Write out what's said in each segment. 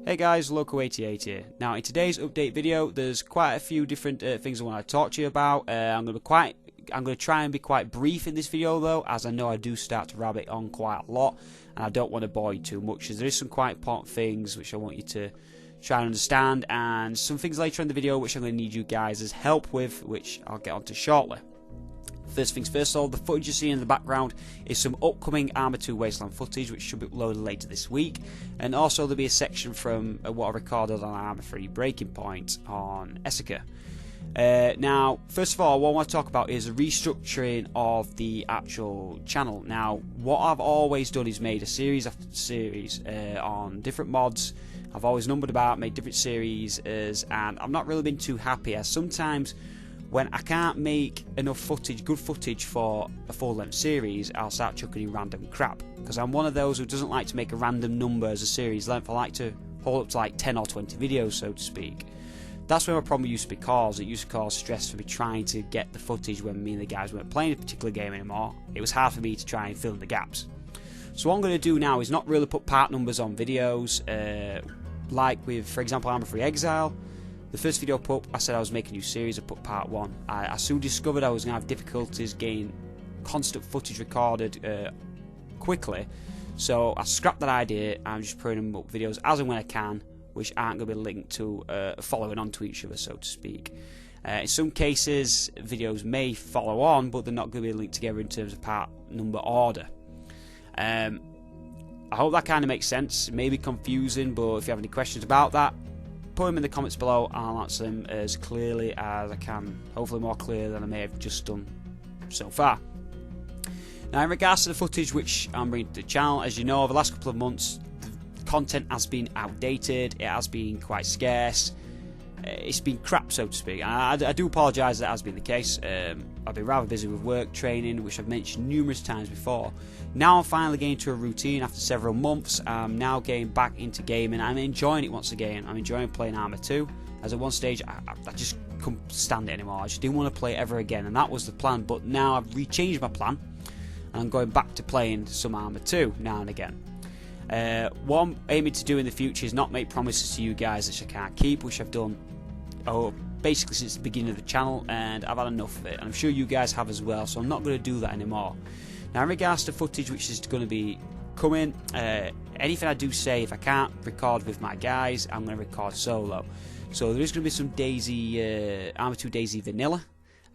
Hey guys, Loco88 here. Now in today's update video, there's quite a few different things I want to talk to you about. I'm going to try and be quite brief in this video though, as I know I do start to rabbit on quite a lot, and I don't want to bore you too much, as there is some quite important things which I want you to try and understand, and some things later in the video which I'm going to need you guys' help with, which I'll get onto shortly. First things first, all the footage you see in the background is some upcoming Arma 2 Wasteland footage which should be uploaded later this week, and also there'll be a section from what I recorded on Arma 3 Breaking Point on Essica. Now, first of all, what I want to talk about is the restructuring of the actual channel. Now, what I've always done is made a series after series on different mods. I've always numbered about, made different series, and I've not really been too happy, as sometimes when I can't make enough footage, good footage for a full-length series, I'll start chucking in random crap, because I'm one of those who doesn't like to make a random number as a series length. I like to hold up to like 10 or 20 videos, so to speak. That's where my problem used to be caused. It used to cause stress for me trying to get the footage when me and the guys weren't playing a particular game anymore. It was hard for me to try and fill in the gaps. So what I'm going to do now is not really put part numbers on videos, like with, for example, Arma 3 Exile. The first video I put, I said I was making a new series. I put part 1. I soon discovered I was going to have difficulties getting constant footage recorded quickly, so I scrapped that idea. I'm just putting up videos as and when I can, which aren't going to be linked to following on to each other, so to speak. In some cases, videos may follow on, but they're not going to be linked together in terms of part number order. I hope that kind of makes sense. It may be confusing, but if you have any questions about that, put them in the comments below and I'll answer them as clearly as I can, hopefully more clear than I may have just done so far. Now, in regards to the footage which I'm bringing to the channel, as you know, over the last couple of months the content has been outdated, it has been quite scarce, it's been crap, so to speak, and I do apologise that has been the case. I've been rather busy with work, training, which I've mentioned numerous times before. Now I'm finally getting to a routine after several months. I'm now getting back into gaming. I'm enjoying it once again. I'm enjoying playing Arma 2, as at one stage I just couldn't stand it anymore. I just didn't want to play it ever again, and that was the plan. But now I've rechanged my plan, and I'm going back to playing some Arma 2 now and again. What I'm aiming to do in the future is not make promises to you guys that I can't keep, which I've done basically since the beginning of the channel, and I've had enough of it, and I'm sure you guys have as well, so I'm not going to do that anymore. Now, in regards to footage which is going to be coming, anything I do say, if I can't record with my guys, I'm going to record solo. So there is going to be some Arma 2 Daisy Vanilla,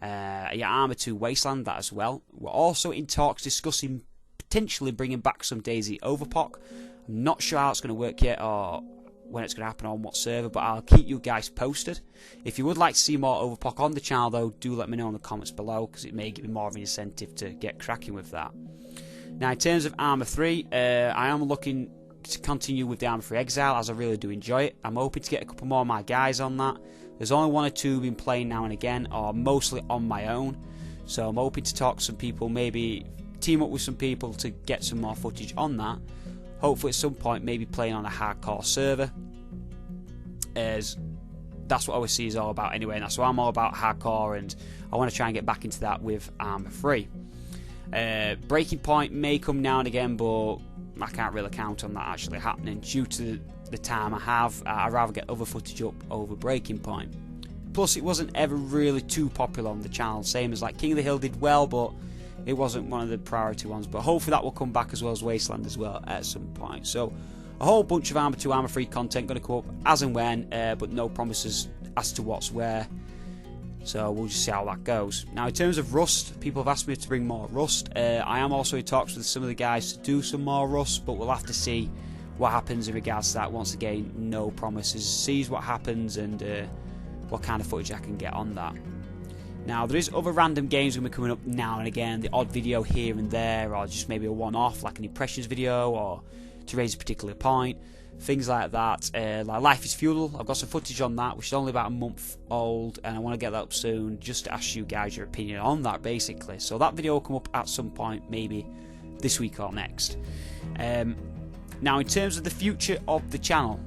Arma 2 Wasteland, that as well. We're also in talks discussing potentially bringing back some Daisy Overpoch. I'm not sure how it's going to work yet, or when it's going to happen on what server, but I'll keep you guys posted. If you would like to see more Overpoch on the channel though, do let me know in the comments below, because it may give me more of an incentive to get cracking with that. Now, in terms of Arma 3, I am looking to continue with the Arma 3 Exile, as I really do enjoy it. I'm hoping to get a couple more of my guys on that. There's only one or two been playing now and again, or mostly on my own, so I'm hoping to talk to some people, maybe team up with some people to get some more footage on that. Hopefully at some point maybe playing on a hardcore server, as that's what OSC is all about anyway, and that's what I'm all about, hardcore, and I want to try and get back into that with Arma 3. Breaking Point may come now and again, but I can't really count on that actually happening due to the time I have. I'd rather get other footage up over Breaking Point. Plus, it wasn't ever really too popular on the channel, same as like King of the Hill did well, but it wasn't one of the priority ones. But hopefully that will come back, as well as Wasteland as well at some point. So a whole bunch of Arma 2 Arma 3 content going to come up as and when, but no promises as to what's where, so we'll just see how that goes. Now, in terms of Rust, people have asked me to bring more Rust. I am also in talks with some of the guys to do some more Rust, but we'll have to see what happens in regards to that. Once again, no promises, sees what happens and what kind of footage I can get on that. Now, there is other random games going to be coming up now and again, the odd video here and there, or just maybe a one-off like an impressions video, or to raise a particular point, things like that. Like Life is Feudal, I've got some footage on that which is only about a month old, and I want to get that up soon just to ask you guys your opinion on that basically. So that video will come up at some point, maybe this week or next. Now, in terms of the future of the channel,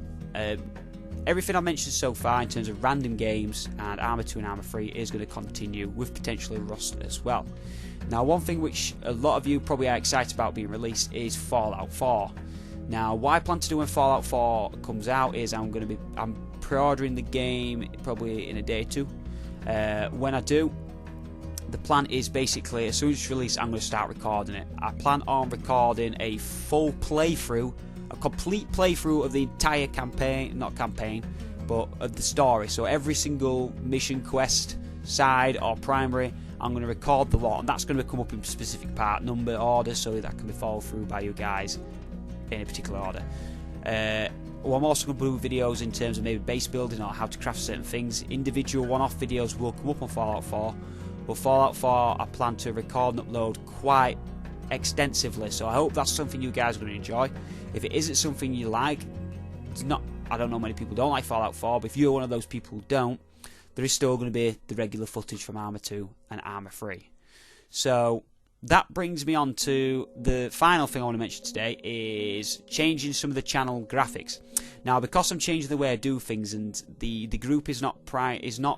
everything I've mentioned so far in terms of random games and Arma 2 and Arma 3 is going to continue, with potentially Rust as well. Now, one thing which a lot of you probably are excited about being released is Fallout 4. Now, what I plan to do when Fallout 4 comes out is I'm pre-ordering the game probably in a day or two. When I do, the plan is basically as soon as it's released, I'm going to start recording it. I plan on recording a full playthrough, a complete playthrough of the entire campaign, not campaign, but of the story. So every single mission, quest, side or primary, I'm going to record the lot, and that's going to come up in specific part, number, order, so that can be followed through by you guys in a particular order. Well, I'm also going to do videos in terms of maybe base building or how to craft certain things. Individual one-off videos will come up on Fallout 4, but Fallout 4 I plan to record and upload quite extensively, so I hope that's something you guys are going to enjoy. If it isn't something you like, it's not. I don't know many people don't like Fallout 4, but if you're one of those people who don't, there is still going to be the regular footage from Arma 2 and Arma 3. So that brings me on to the final thing I want to mention today, is changing some of the channel graphics. Now, because I'm changing the way I do things, and the group is not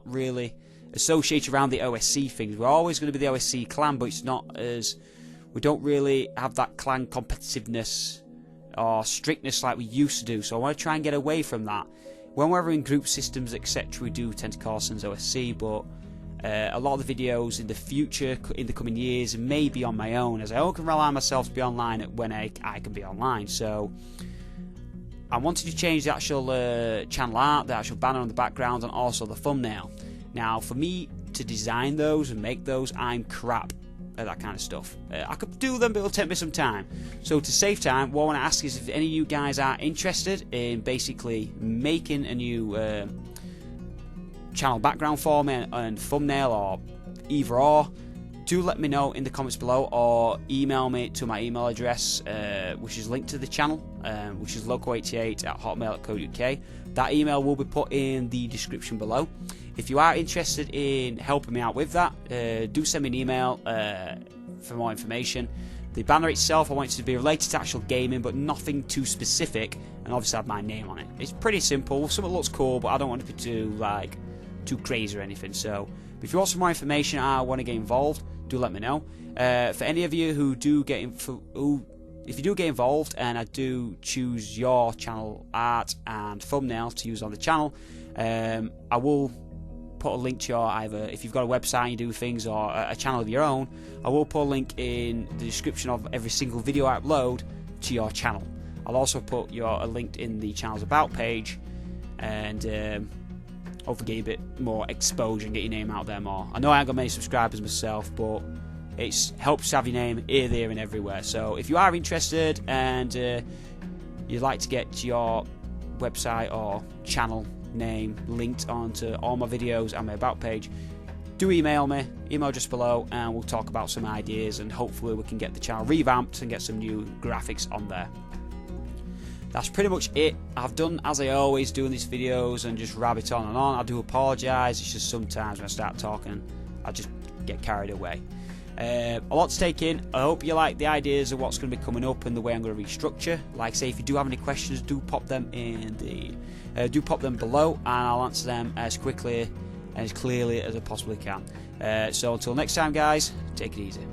really associated around the OSC things. We're always going to be the OSC clan, but it's not as, we don't really have that clan competitiveness or strictness like we used to do. So I want to try and get away from that. When we're in group systems, etc., we do tend to call ourselves OSC, but a lot of the videos in the future, in the coming years, may be on my own, as I can rely on myself to be online when I can be online. So I wanted to change the actual channel art, the actual banner on the background, and also the thumbnail. Now, for me to design those and make those, I'm crap at that kind of stuff. I could do them, but it'll take me some time. So to save time, what I want to ask is if any of you guys are interested in basically making a new channel background for me and thumbnail, or either or, do let me know in the comments below, or email me to my email address, which is linked to the channel, which is loco88@hotmail.co.uk. That email will be put in the description below. If you are interested in helping me out with that, do send me an email for more information. The banner itself, I want it to be related to actual gaming, but nothing too specific, and obviously have my name on it. It's pretty simple. Some of it looks cool, but I don't want it to be too crazy or anything. So if you want some more information or want to get involved, do let me know. For any of you who do get if you do get involved and I do choose your channel art and thumbnail to use on the channel, I will put a link to your, either if you've got a website and you do things, or a channel of your own, I will put a link in the description of every single video I upload to your channel. I'll also put a link in the channel's about page, and hopefully get a bit more exposure and get your name out there more. I know I ain't got many subscribers myself, but it helps to have your name here, there and everywhere. So if you are interested and you'd like to get your website or channel name linked onto all my videos and my about page, do email me, email just below, and we'll talk about some ideas, and hopefully we can get the channel revamped and get some new graphics on there. That's pretty much it. I've done as I always do in these videos and just rabbit on and on. I do apologise, it's just sometimes when I start talking I just get carried away. A lot to take in. I hope you like the ideas of what's going to be coming up and the way I'm going to restructure. Like I say, if you do have any questions, do pop them in the pop them below, and I'll answer them as quickly and as clearly as I possibly can. So until next time, guys, take it easy.